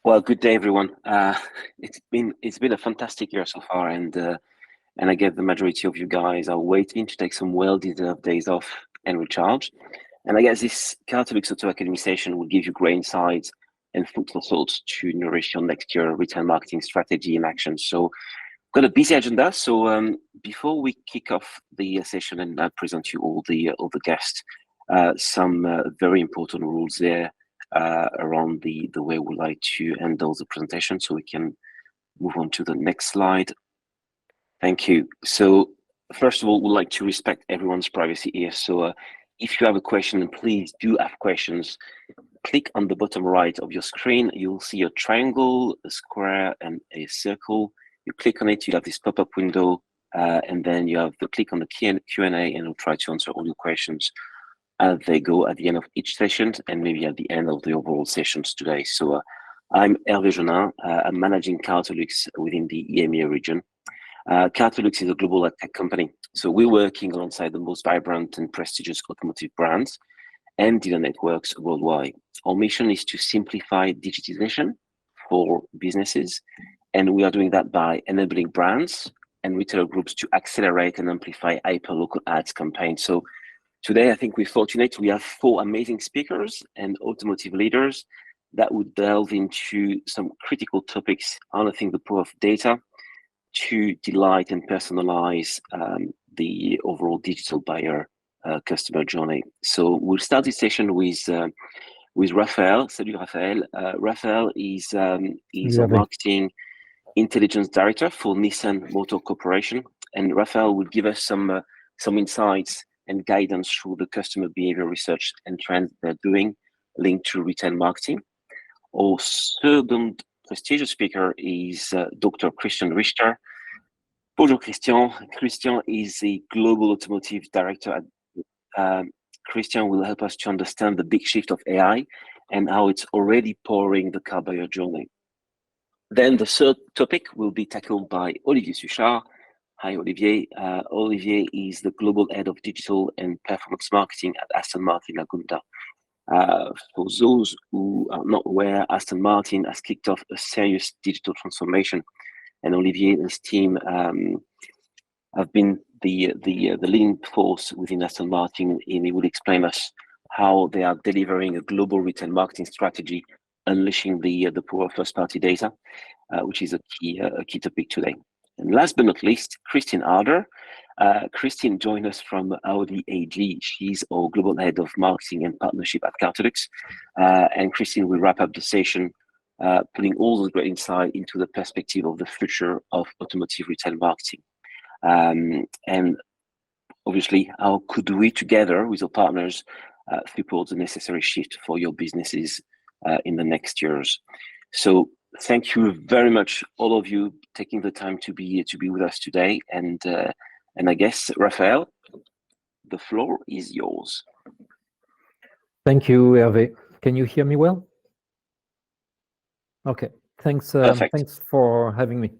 Well, good day, everyone. It's been a fantastic year so far, and I get the majority of you guys are waiting to take some well-deserved days off and recharge. And I guess this Cartelux Autocademy session will give you great insights and fruitful thoughts to nourish your next year retail marketing strategy in action. So, got a busy agenda. So, before we kick off the session and I present you all the guests, some very important rules there around the way we like to handle the presentation. So we can move on to the next slide. Thank you. So first of all, we'd like to respect everyone's privacy here. So if you have a question, and please do have questions, click on the bottom right of your screen. You'll see a triangle, a square, and a circle. You click on it, you have this pop-up window, and then you have to click on the Q&A, and it'll try to answer all your questions as they go at the end of each session and maybe at the end of the overall sessions today. So I'm Hervé Jonin. I'm managing Cartelux within the EMEA region. Cartelux is a global tech company. So we're working alongside the most vibrant and prestigious automotive brands and dealer networks worldwide. Our mission is to simplify digitization for businesses, and we are doing that by enabling brands and retailer groups to accelerate and amplify hyper-local ads campaigns. So today, I think we're fortunate. We have 4 amazing speakers and automotive leaders that would delve into some critical topics, harnessing the power of data to delight and personalize the overall digital buyer customer journey. So we'll start this session with Raphael. Salut Raphael. Raphael is our marketing intelligence director for Nissan Motor Corporation, and Raphael will give us some insights and guidance through the customer behavior research and trends they're doing linked to retail marketing. Our second prestigious speaker is Dr. Kristin Harder. Bonjour Christian. Christian is the Global Automotive Director at Christian will help us to understand the big shift of AI and how it's already powering the car buyer journey. Then the third topic will be tackled by Olivier Suchard. Hi, Olivier. Olivier is the Global Head of Digital and Performance Marketing at Aston Martin Lagonda. For those who are not aware, Aston Martin has kicked off a serious digital transformation, and Olivier and his team have been the leading force within Aston Martin, and he will explain us how they are delivering a global retail marketing strategy, unleashing the power of first-party data, which is a key topic today. And last but not least, Kristin Harder. Kristin joined us from Audi AG. She's our global head of marketing and partnership at Cartelux. And Kristin will wrap up the session, putting all the great insight into the perspective of the future of automotive retail marketing. And obviously, how could we, together with our partners, support the necessary shift for your businesses in the next years? So thank you very much, all of you, taking the time to be with us today. And I guess, Raphael, the floor is yours. Thank you, Hervé. Can you hear me well? Okay. Thanks. Thanks for having me.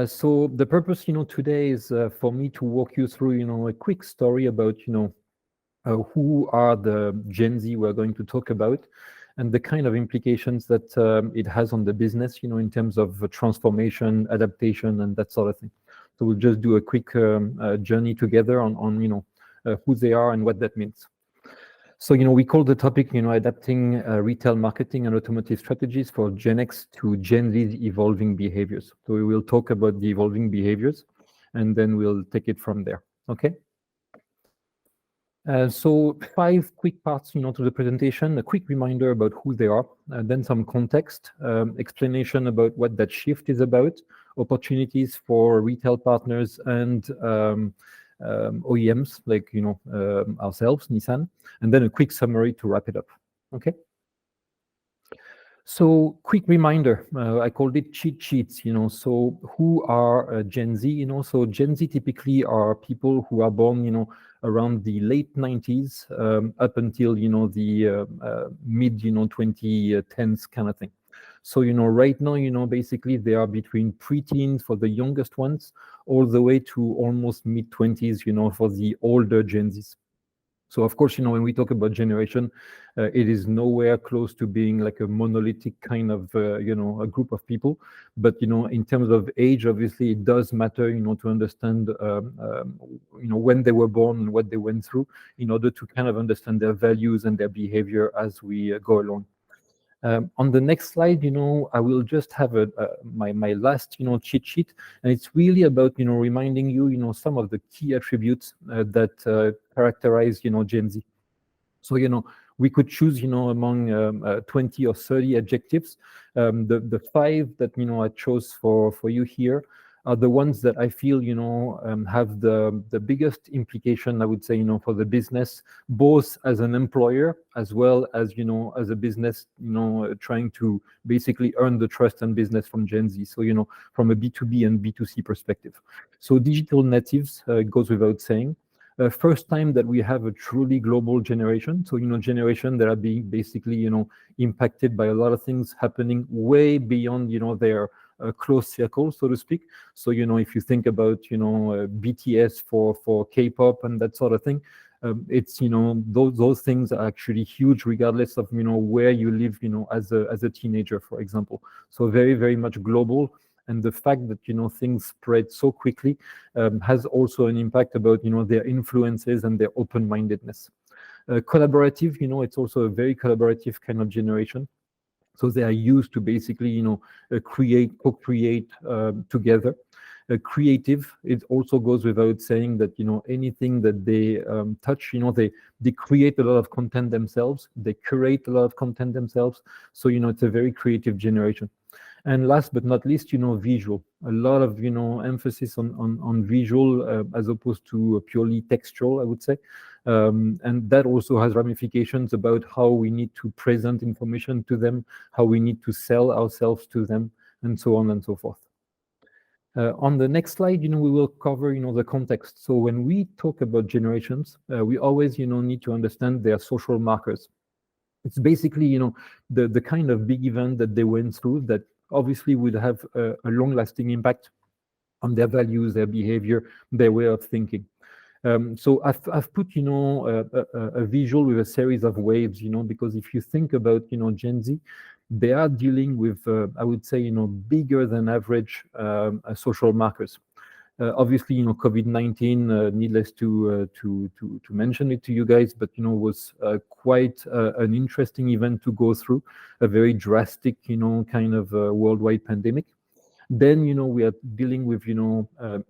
So the purpose, today is for me to walk you through, a quick story about, who are the Gen Z we're going to talk about, and the kind of implications that it has on the business, in terms of transformation, adaptation, and that sort of thing. So we'll just do a quick journey together on who they are and what that means. So, we call the topic, adapting retail marketing and automotive strategies for Gen X to Gen Z's evolving behaviors. So we will talk about the evolving behaviors, and then we'll take it from there. Okay. So 5 quick parts, to the presentation. A quick reminder about who they are, then some context, explanation about what that shift is about, opportunities for retail partners and OEMs like ourselves, Nissan, and then a quick summary to wrap it up. Okay. So quick reminder, I called it cheat sheets. So who are Gen Z? So Gen Z typically are people who are born, around the late 90s up until the mid 2010s kind of thing. So right now basically they are between preteens for the youngest ones, all the way to almost mid 20s for the older Gen Zs. So of course, when we talk about generation, it is nowhere close to being like a monolithic kind of, a group of people. But, in terms of age, obviously it does matter, to understand, when they were born and what they went through in order to kind of understand their values and their behavior as we go along. On the next slide, I will just have my last, cheat sheet, and it's really about, reminding you, some of the key attributes that characterize, Gen Z. So, we could choose, among 20 or 30 adjectives. The 5 that, I chose for you here are the ones that I feel, have the biggest implication, I would say, for the business, both as an employer as well as, as a business, trying to basically earn the trust and business from Gen Z. So, from a B2B and B2C perspective. So digital natives, goes without saying. First time that we have a truly global generation. So, generation that are being basically, impacted by a lot of things happening way beyond, their close circle, so to speak. So, if you think about, BTS for K-pop and that sort of thing, it's, those things are actually huge regardless of, where you live, as a teenager, for example. So very, very much global. And the fact that, things spread so quickly has also an impact about, their influences and their open-mindedness. Collaborative, it's also a very collaborative kind of generation. So they are used to basically, co-create together. Creative, it also goes without saying that, anything that they touch, they create a lot of content themselves. They curate a lot of content themselves. So, it's a very creative generation. And last but not least, visual. A lot of, emphasis on visual as opposed to purely textual, I would say. And that also has ramifications about how we need to present information to them, how we need to sell ourselves to them, and so on and so forth. On the next slide, we will cover, the context. So when we talk about generations, we always, need to understand their social markers. It's basically, the kind of big event that they went through that obviously would have a long-lasting impact on their values, their behavior, their way of thinking. So I've put, a visual with a series of waves, because if you think about, Gen Z, they are dealing with, I would say, bigger than average social markers. Obviously, COVID-19, needless to mention it to you guys, but was quite an interesting event to go through, a very drastic, kind of worldwide pandemic. Then, we are dealing with,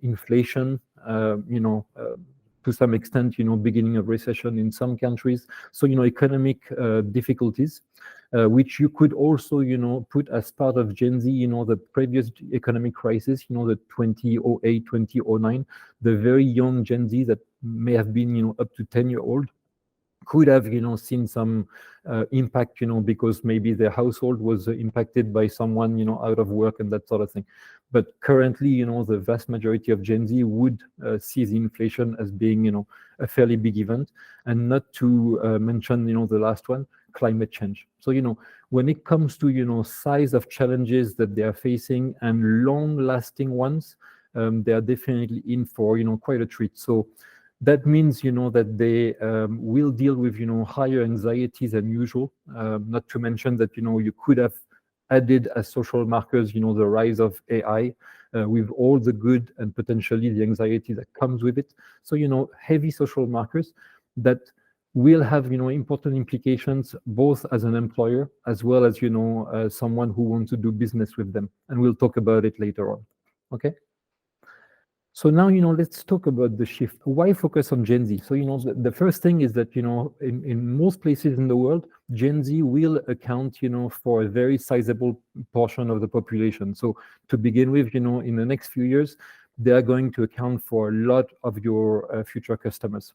inflation, to some extent, beginning of recession in some countries. So, economic difficulties, which you could also, put as part of Gen Z, the previous economic crisis, the 2008, 2009, the very young Gen Z that may have been, up to 10-year-old, could have, seen some impact, because maybe their household was impacted by someone, out of work and that sort of thing. But currently, the vast majority of Gen Z would see the inflation as being, a fairly big event, and not to mention, the last one, climate change. So, when it comes to, size of challenges that they are facing and long-lasting ones, they are definitely in for, quite a treat. So that means, that they will deal with, higher anxieties than usual. Not to mention that, you could have added as social markers, the rise of AI with all the good and potentially the anxiety that comes with it. So, heavy social markers that will have, important implications both as an employer as well as, someone who wants to do business with them. And we'll talk about it later on. Okay. So now, let's talk about the shift. Why focus on Gen Z? So, the first thing is that, in most places in the world, Gen Z will account, for a very sizable portion of the population. So to begin with, in the next few years, they are going to account for a lot of your future customers.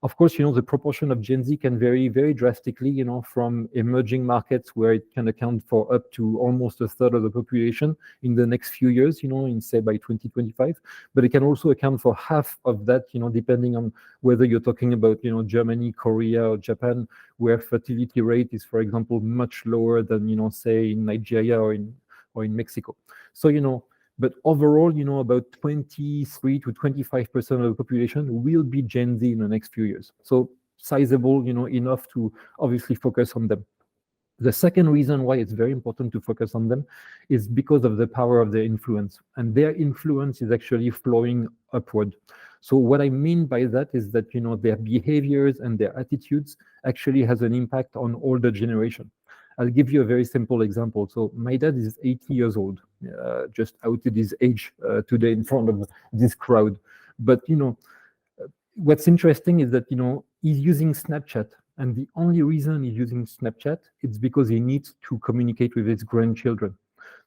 Of course, the proportion of Gen Z can vary very drastically, from emerging markets where it can account for up to almost a third of the population in the next few years, in say by 2025. But it can also account for half of that, depending on whether you're talking about, Germany, Korea, or Japan, where fertility rate is, for example, much lower than, say in Nigeria or in Mexico. So, but overall, about 23 to 25% of the population will be Gen Z in the next few years. So sizable, enough to obviously focus on them. The second reason why it's very important to focus on them is because of the power of their influence. And their influence is actually flowing upward. So what I mean by that is that, their behaviors and their attitudes actually has an impact on older generation. I'll give you a very simple example. So my dad is 80 years old, just outed his age today in front of this crowd. But, what's interesting is that, he's using Snapchat. And the only reason he's using Snapchat is because he needs to communicate with his grandchildren.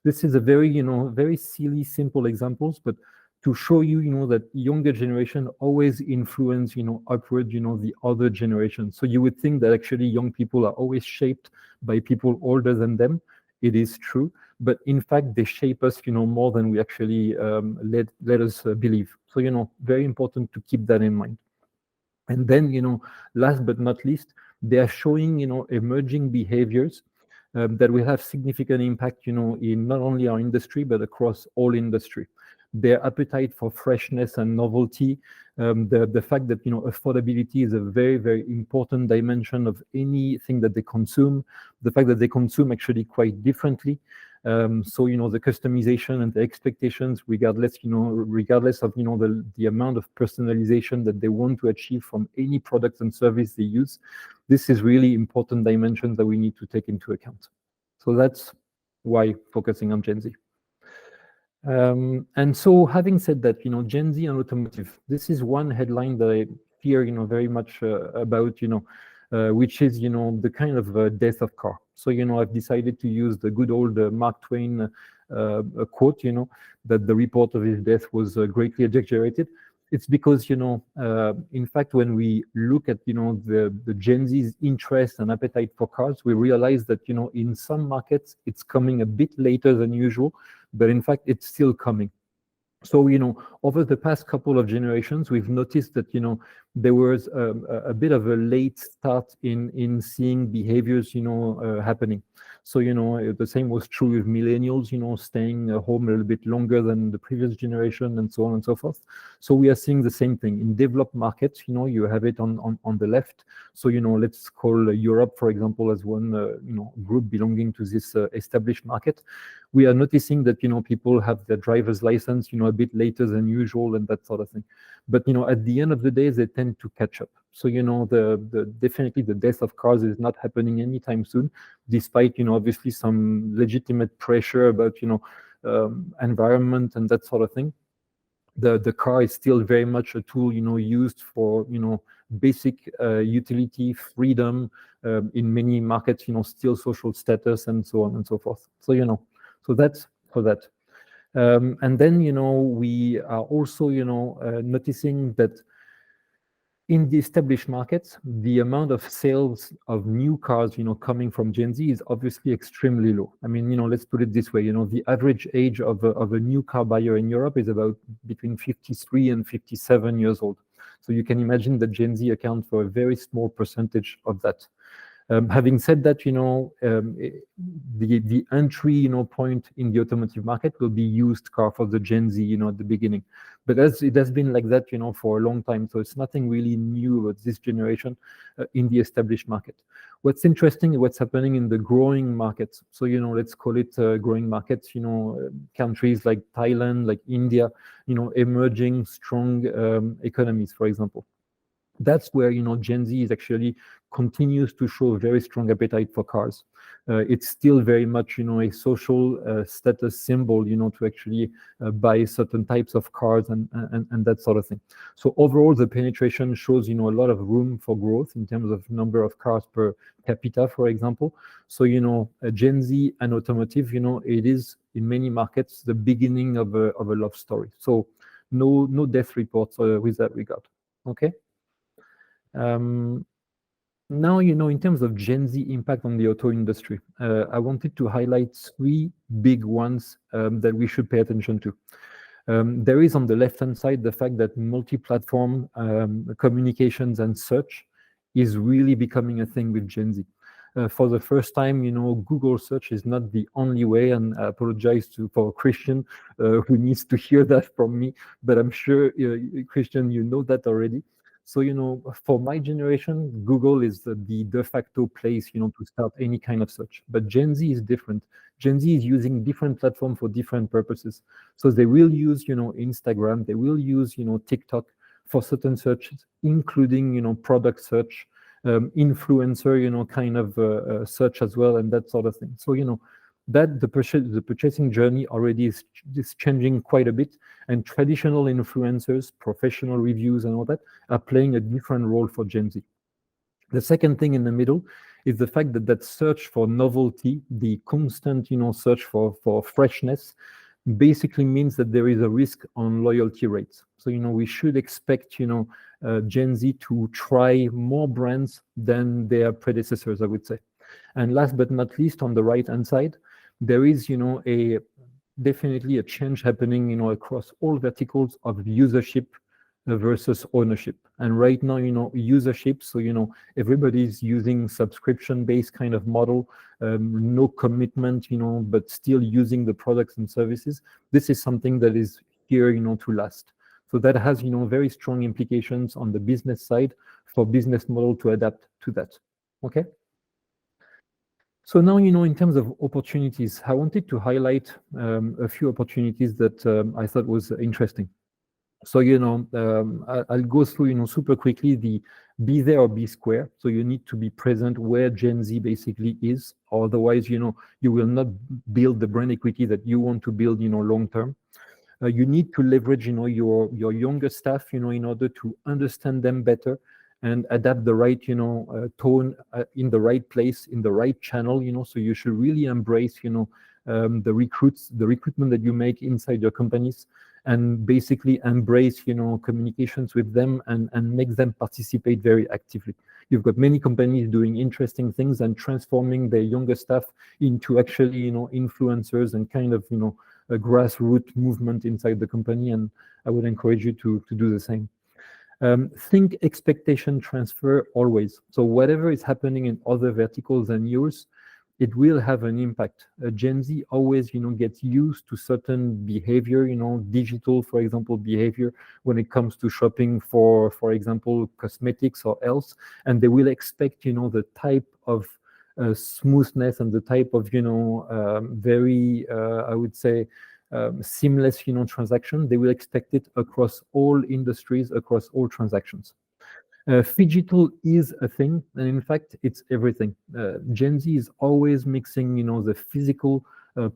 This is a very, very silly, simple examples, but to show you, that younger generation always influence, upward, the other generation. So you would think that actually young people are always shaped by people older than them. It is true, but in fact, they shape us, more than we actually let us believe. So, very important to keep that in mind. And then, last but not least, they are showing, emerging behaviors that will have significant impact, in not only our industry, but across all industry. Their appetite for freshness and novelty, the fact that, affordability is a very, very important dimension of anything that they consume, the fact that they consume actually quite differently. So, the customization and the expectations, regardless of, the amount of personalization that they want to achieve from any product and service they use, this is really important dimensions that we need to take into account. So that's why focusing on Gen Z. And so having said that, Gen Z and automotive, this is one headline that I hear, very much about, which is, the kind of death of car. So, I've decided to use the good old Mark Twain quote, that the report of his death was greatly exaggerated. It's because, in fact, when we look at, the Gen Z's interest and appetite for cars, we realize that, in some markets, it's coming a bit later than usual, but in fact, it's still coming. So, over the past couple of generations, we've noticed that, there was a bit of a late start in seeing behaviors, happening. So, the same was true with millennials, staying home a little bit longer than the previous generation and so on and so forth. So we are seeing the same thing in developed markets. You have it on the left. So, let's call Europe, for example, as one, group belonging to this established market. We are noticing that, people have their driver's license, a bit later than usual and that sort of thing. But, at the end of the day, they tend to catch up. So, definitely the death of cars is not happening anytime soon, despite, obviously some legitimate pressure about, environment and that sort of thing. The car is still very much a tool, used for, basic utility, freedom, in many markets, still social status and so on and so forth. So, so that's for that. And then, we are also, noticing that in the established markets, the amount of sales of new cars, coming from Gen Z is obviously extremely low. I mean, let's put it this way, the average age of a new car buyer in Europe is about between 53 and 57 years old. So you can imagine that Gen Z account for a very small percentage of that. Having said that, the entry, point in the automotive market will be used car for the Gen Z, at the beginning. But it has been like that, for a long time. So it's nothing really new about this generation in the established market. What's interesting is what's happening in the growing markets. So, let's call it growing markets, countries like Thailand, like India, emerging strong economies, for example. That's where, Gen Z is actually continues to show a very strong appetite for cars. It's still very much, a social status symbol, to actually buy certain types of cars and that sort of thing. So overall, the penetration shows, a lot of room for growth in terms of number of cars per capita, for example. So, Gen Z and automotive, it is in many markets the beginning of a love story. So no death reports with that regard. Okay. Now, in terms of Gen Z impact on the auto industry, I wanted to highlight 3 big ones that we should pay attention to. There is on the left-hand side the fact that multi-platform communications and search is really becoming a thing with Gen Z. For the first time, Google search is not the only way, and I apologize for Kristin, who needs to hear that from me, but I'm sure, Kristin, you know that already. So, for my generation, Google is the de facto place, to start any kind of search. But Gen Z is different. Gen Z is using different platforms for different purposes. So they will use, Instagram, they will use, TikTok for certain searches, including, product search, influencer, kind of search as well, and that sort of thing. So, that the purchasing journey already is changing quite a bit, and traditional influencers, professional reviews and all that are playing a different role for Gen Z. The second thing in the middle is the fact that search for novelty, the constant, search for freshness, basically means that there is a risk on loyalty rates. So, we should expect, Gen Z to try more brands than their predecessors, I would say. And last but not least, on the right-hand side, there is, definitely a change happening, across all verticals of usership versus ownership. And right now, usership, so, everybody's using subscription-based kind of model, no commitment, but still using the products and services. This is something that is here, to last. So that has, very strong implications on the business side for business model to adapt to that. Okay. So now, in terms of opportunities, I wanted to highlight a few opportunities that I thought was interesting. So, I'll go through, super quickly the be there or be square. So you need to be present where Gen Z basically is. Otherwise, you will not build the brand equity that you want to build, long term. You need to leverage, your younger staff, in order to understand them better and adapt the right, tone in the right place, in the right channel, so you should really embrace, the recruitment that you make inside your companies, and basically embrace, communications with them and make them participate very actively. You've got many companies doing interesting things and transforming their younger staff into actually, influencers and kind of, a grassroots movement inside the company. And I would encourage you to do the same. Think expectation transfer always. So whatever is happening in other verticals than yours, it will have an impact. Gen Z always, gets used to certain behavior, digital, for example, behavior when it comes to shopping for example, cosmetics or else, and they will expect, the type of smoothness and the type of, very, I would say, seamless, transaction. They will expect it across all industries, across all transactions. Phygital is a thing, and in fact, it's everything. Gen Z is always mixing, the physical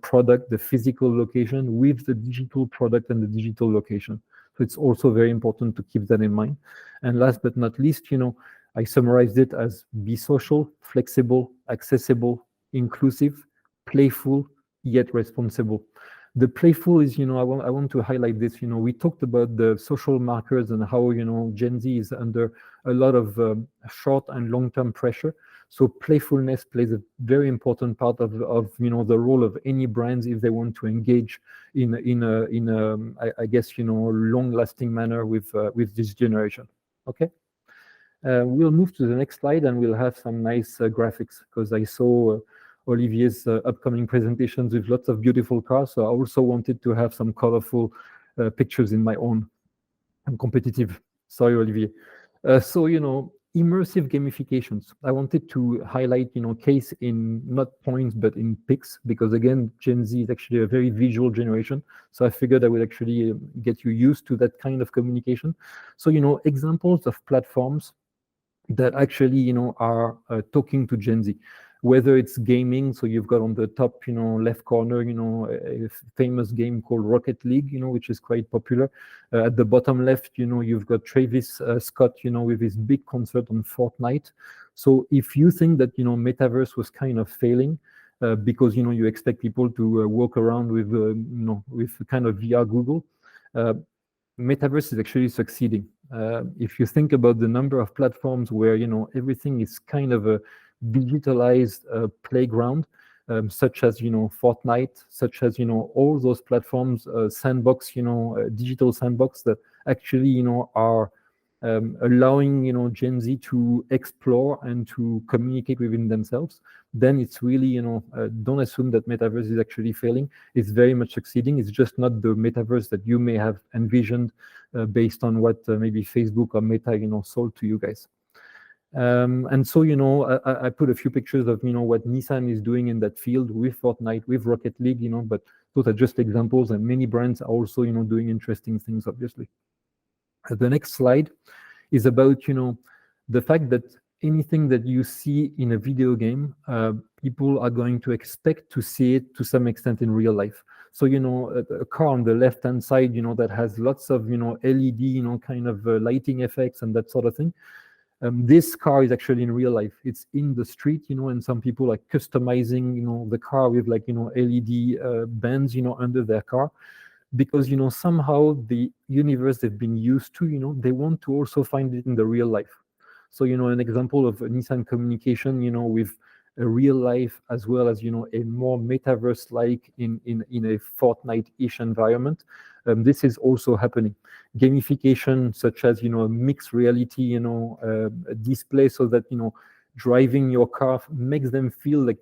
product, the physical location with the digital product and the digital location. So it's also very important to keep that in mind. And last but not least, I summarized it as be social, flexible, accessible, inclusive, playful, yet responsible. The playful is, I want to highlight this. We talked about the social markers and how, Gen Z is under a lot of short and long-term pressure. So playfulness plays a very important part of the role of any brands if they want to engage in a I guess, long-lasting manner with this generation. Okay. We'll move to the next slide and we'll have some nice graphics, because I saw Olivier's upcoming presentations with lots of beautiful cars. So I also wanted to have some colorful pictures in my own. I'm competitive. Sorry, Olivier. So, immersive gamifications. I wanted to highlight, case in not points, but in pics, because again, Gen Z is actually a very visual generation. So I figured I would actually get you used to that kind of communication. So, examples of platforms that actually, are talking to Gen Z. Whether it's gaming, so you've got on the top, left corner, a famous game called Rocket League, which is quite popular. At the bottom left, you've got Travis Scott, with his big concert on Fortnite. So if you think that, metaverse was kind of failing, because, you expect people to walk around with, with kind of VR Google, metaverse is actually succeeding. If you think about the number of platforms where, everything is kind of a digitalized playground, such as Fortnite, such as all those platforms, sandbox, digital sandbox that actually are allowing Gen Z to explore and to communicate within themselves, then it's really don't assume that metaverse is actually failing. It's very much succeeding. It's just not the metaverse that you may have envisioned based on what maybe Facebook or Meta sold to you guys. And so I put a few pictures of what Nissan is doing in that field with Fortnite, with Rocket League, but those are just examples, and many brands are also doing interesting things, obviously. The next slide is about the fact that anything that you see in a video game, people are going to expect to see it to some extent in real life. So a car on the left hand side that has lots of LED kind of lighting effects and that sort of thing. This car is actually in real life. It's in the street, and some people are customizing, the car with LED bands, under their car, because somehow the universe they've been used to, they want to also find it in the real life. So an example of Nissan communication, with a real life as well as a more metaverse-like in a Fortnite-ish environment. This is also happening. Gamification, such as mixed reality, display, so that driving your car makes them feel like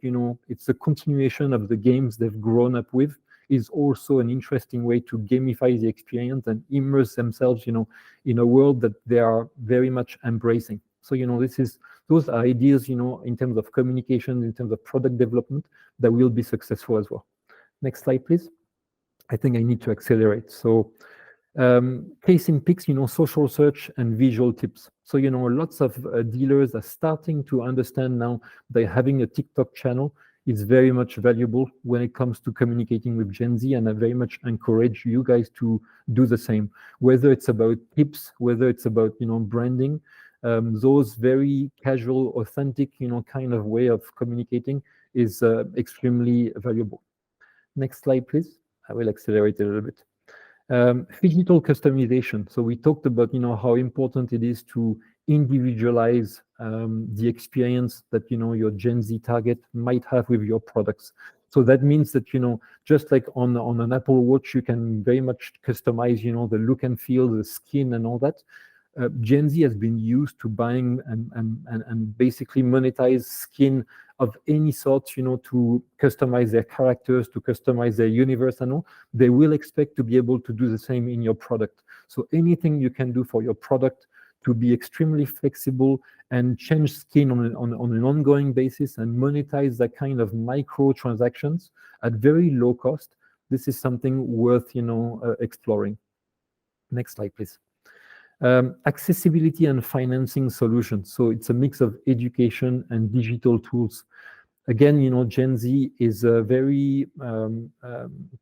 it's a continuation of the games they've grown up with, is also an interesting way to gamify the experience and immerse themselves, in a world that they are very much embracing. So those are ideas, in terms of communication, in terms of product development, that will be successful as well. Next slide, please. I think I need to accelerate. So case in pics, social search and visual tips. So lots of dealers are starting to understand now that having a TikTok channel is very much valuable when it comes to communicating with Gen Z, and I very much encourage you guys to do the same. Whether it's about tips, whether it's about branding, those very casual, authentic kind of way of communicating is extremely valuable. Next slide, please. I will accelerate a little bit. Digital customization. So we talked about how important it is to individualize the experience that your Gen Z target might have with your products. So that means that just like on an Apple Watch, you can very much customize the look and feel, the skin, and all that. Gen Z has been used to buying and basically monetize skin of any sort, to customize their characters, to customize their universe and all. They will expect to be able to do the same in your product. So anything you can do for your product to be extremely flexible and change skin on an ongoing basis and monetize that kind of micro transactions at very low cost, this is something worth exploring. Next slide, please. Accessibility and financing solutions. So it's a mix of education and digital tools. Again, Gen Z is very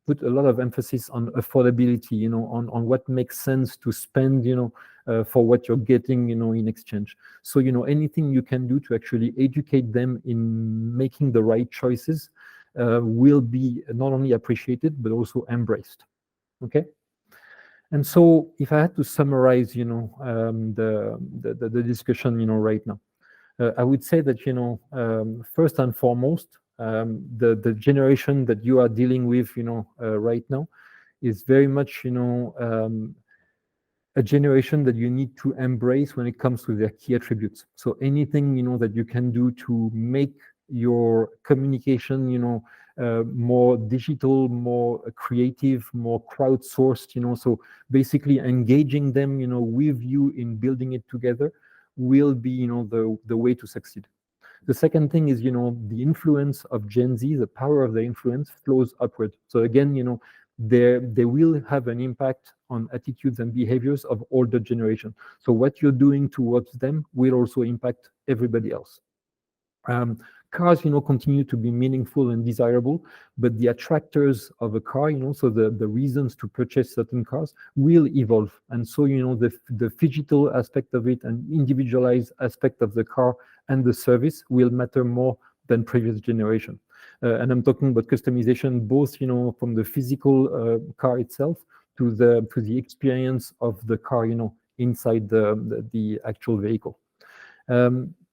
put a lot of emphasis on affordability, on what makes sense to spend, for what you're getting, in exchange. So, anything you can do to actually educate them in making the right choices will be not only appreciated, but also embraced. Okay. And so if I had to summarize, the discussion, right now, I would say that, first and foremost, the generation that you are dealing with, right now is very much, a generation that you need to embrace when it comes to their key attributes. So anything, that you can do to make your communication, more digital, more creative, more crowdsourced, so basically engaging them, with you in building it together will be, the way to succeed. The second thing is, the influence of Gen Z, the power of the influence flows upward. So again, they will have an impact on attitudes and behaviors of older generation. So what you're doing towards them will also impact everybody else. Cars, continue to be meaningful and desirable, but the attractors of a car, so the reasons to purchase certain cars will evolve. And so, the phygital aspect of it and individualized aspect of the car and the service will matter more than previous generation. And I'm talking about customization, both, from the physical car itself to the experience of the car, inside the actual vehicle.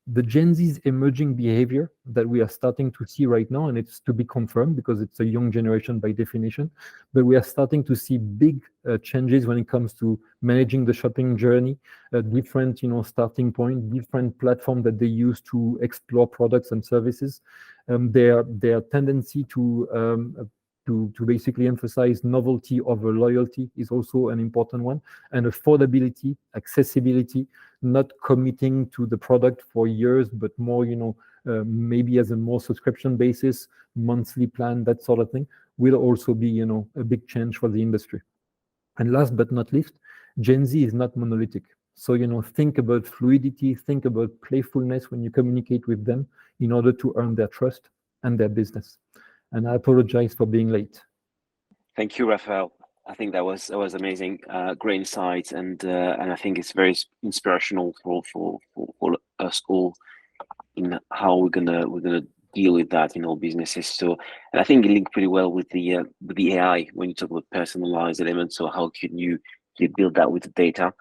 the Gen Z's emerging behavior that we are starting to see right now, and it's to be confirmed because it's a young generation by definition, but we are starting to see big changes when it comes to managing the shopping journey, different, starting point, different platform that they use to explore products and services. Their tendency to basically emphasize novelty over loyalty is also an important one, and affordability, accessibility, not committing to the product for years, but more, maybe as a more subscription basis, monthly plan, that sort of thing, will also be, a big change for the industry. And last but not least, Gen Z is not monolithic. So, think about fluidity, think about playfulness when you communicate with them in order to earn their trust and their business. And I apologize for being late. Thank you, Raphael. I think that was amazing, great insights, and I think it's very inspirational for us all in how we're gonna deal with that in all businesses. So, and I think it linked pretty well with the AI when you talk about personalized elements. So how can you build that with the data?